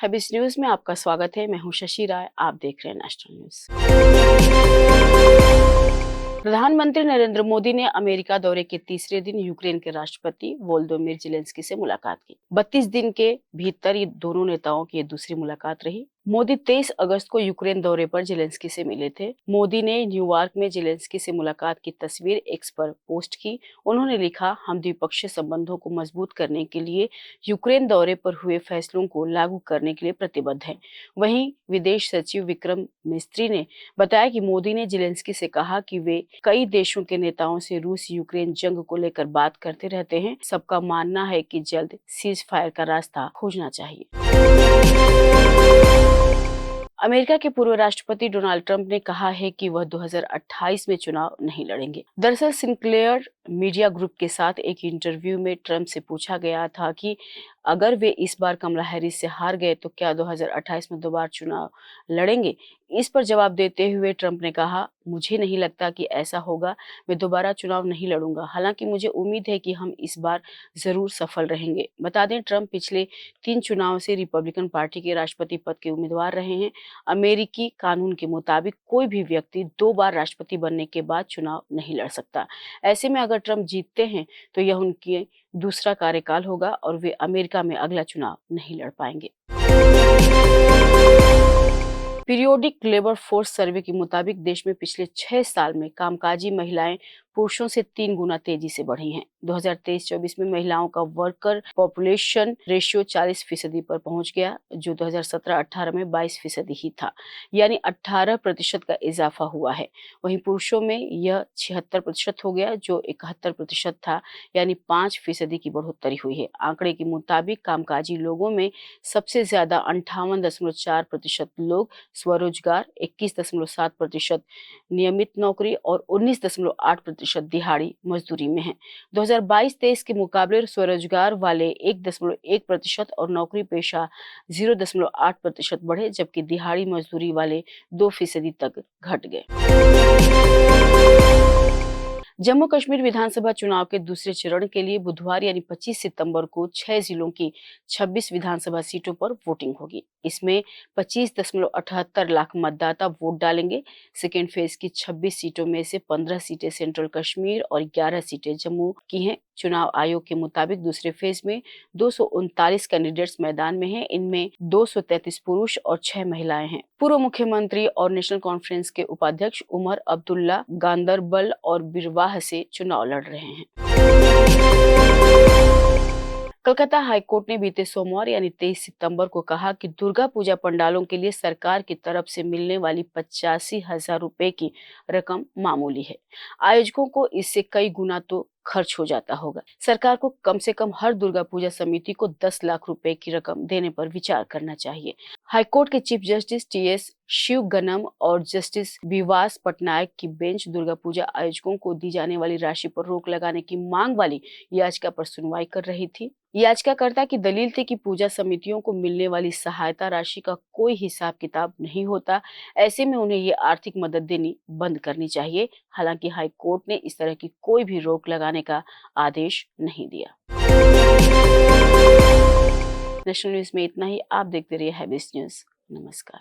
Habeas news में आपका स्वागत है। मैं हूं शशि राय। आप देख रहे हैं नेशनल न्यूज। प्रधानमंत्री नरेंद्र मोदी ने अमेरिका दौरे के तीसरे दिन यूक्रेन के राष्ट्रपति वोलोदिमीर ज़ेलेंस्की से मुलाकात की। 32 दिन के भीतर ये दोनों नेताओं की दूसरी मुलाकात रही। मोदी 23 अगस्त को यूक्रेन दौरे पर ज़ेलेंस्की से मिले थे। मोदी ने न्यूयॉर्क में ज़ेलेंस्की से मुलाकात की तस्वीर एक्स पर पोस्ट की। उन्होंने लिखा, हम द्विपक्षीय संबंधों को मजबूत करने के लिए यूक्रेन दौरे पर हुए फैसलों को लागू करने के लिए प्रतिबद्ध हैं। वहीं विदेश सचिव विक्रम मिस्त्री ने बताया कि मोदी ने ज़ेलेंस्की से कहा कि वे कई देशों के नेताओं से रूस यूक्रेन जंग को लेकर बात करते रहते हैं। सबका मानना है कि जल्द सीज फायर का रास्ता खोजना चाहिए। अमेरिका के पूर्व राष्ट्रपति डोनाल्ड ट्रंप ने कहा है कि वह 2028 में चुनाव नहीं लड़ेंगे। दरअसल सिंक्लेयर मीडिया ग्रुप के साथ एक इंटरव्यू में ट्रंप से पूछा गया था कि अगर वे इस बार कमला हैरिस से हार गए तो क्या 2028 में दोबारा चुनाव लड़ेंगे। इस पर जवाब देते हुए ट्रंप ने कहा, मुझे नहीं लगता कि ऐसा होगा। मैं दोबारा चुनाव नहीं लड़ूंगा। हालांकि मुझे उम्मीद है कि हम इस बार जरूर सफल रहेंगे। बता दें, ट्रंप पिछले 3 चुनाव से रिपब्लिकन पार्टी के राष्ट्रपति पद के उम्मीदवार रहे हैं। अमेरिकी कानून के मुताबिक कोई भी व्यक्ति 2 बार राष्ट्रपति बनने के बाद चुनाव नहीं लड़ सकता। ऐसे में अगर ट्रंप जीतते हैं तो यह उनके दूसरा कार्यकाल होगा और वे अमेरिका में अगला चुनाव नहीं लड़ पाएंगे। पीरियोडिक लेबर फोर्स सर्वे के मुताबिक देश में पिछले 6 साल में कामकाजी महिलाएं पुरुषों से 3 गुना तेजी से बढ़ी हैं। 2023-24 में महिलाओं का वर्कर पॉपुलेशन रेशियो 40% पर पहुंच गया, जो 2017-18 में 22% ही था, यानी 18% का इजाफा हुआ है। वहीं पुरुषों में यह 76% हो गया, जो 71% था, यानी 5% की बढ़ोतरी हुई है। आंकड़े के मुताबिक कामकाजी लोगों में सबसे ज्यादा 58.4% लोग स्वरोजगार, 21.7% नियमित नौकरी और 19.8% दिहाड़ी मजदूरी में हैं। 2022-23 के मुकाबले स्वरोजगार वाले 1.1% और नौकरी पेशा 0.8% बढ़े, जबकि दिहाड़ी मजदूरी वाले 2% तक घट गए। जम्मू कश्मीर विधानसभा चुनाव के दूसरे चरण के लिए बुधवार यानी 25 सितंबर को 6 जिलों की 26 विधानसभा सीटों पर वोटिंग होगी। इसमें 25.78 लाख मतदाता वोट डालेंगे। सेकेंड फेज की 26 सीटों में से 15 सीटें सेंट्रल कश्मीर और 11 सीटें जम्मू की हैं। चुनाव आयोग के मुताबिक दूसरे फेज में 239 कैंडिडेट्स मैदान में हैं। इनमें 233 पुरुष और 6 महिलाएं हैं। पूर्व मुख्यमंत्री और नेशनल कॉन्फ्रेंस के उपाध्यक्ष उमर अब्दुल्ला गांदरबल और बिरवाह से चुनाव लड़ रहे हैं। कलकत्ता हाईकोर्ट ने बीते सोमवार यानी 23 सितंबर को कहा कि दुर्गा पूजा पंडालों के लिए सरकार की तरफ से मिलने वाली 85,000 रुपए की रकम मामूली है। आयोजकों को इससे कई गुना तो खर्च हो जाता होगा। सरकार को कम से कम हर दुर्गा पूजा समिति को 10 लाख रुपए की रकम देने पर विचार करना चाहिए। हाईकोर्ट के चीफ जस्टिस टीएस शिवगनम और जस्टिस विवास पटनायक की बेंच दुर्गा पूजा आयोजकों को दी जाने वाली राशि पर रोक लगाने की मांग वाली याचिका पर सुनवाई कर रही थी। याचिकाकर्ता की दलील थी कि पूजा समितियों को मिलने वाली सहायता राशि का कोई हिसाब किताब नहीं होता। ऐसे में उन्हें ये आर्थिक मदद देनी बंद करनी चाहिए। हालांकि हाईकोर्ट ने इस तरह की कोई भी रोक लगाने का आदेश नहीं दिया। नेशनल न्यूज में इतना ही। आप देखते रहिए हैबिस न्यूज। नमस्कार।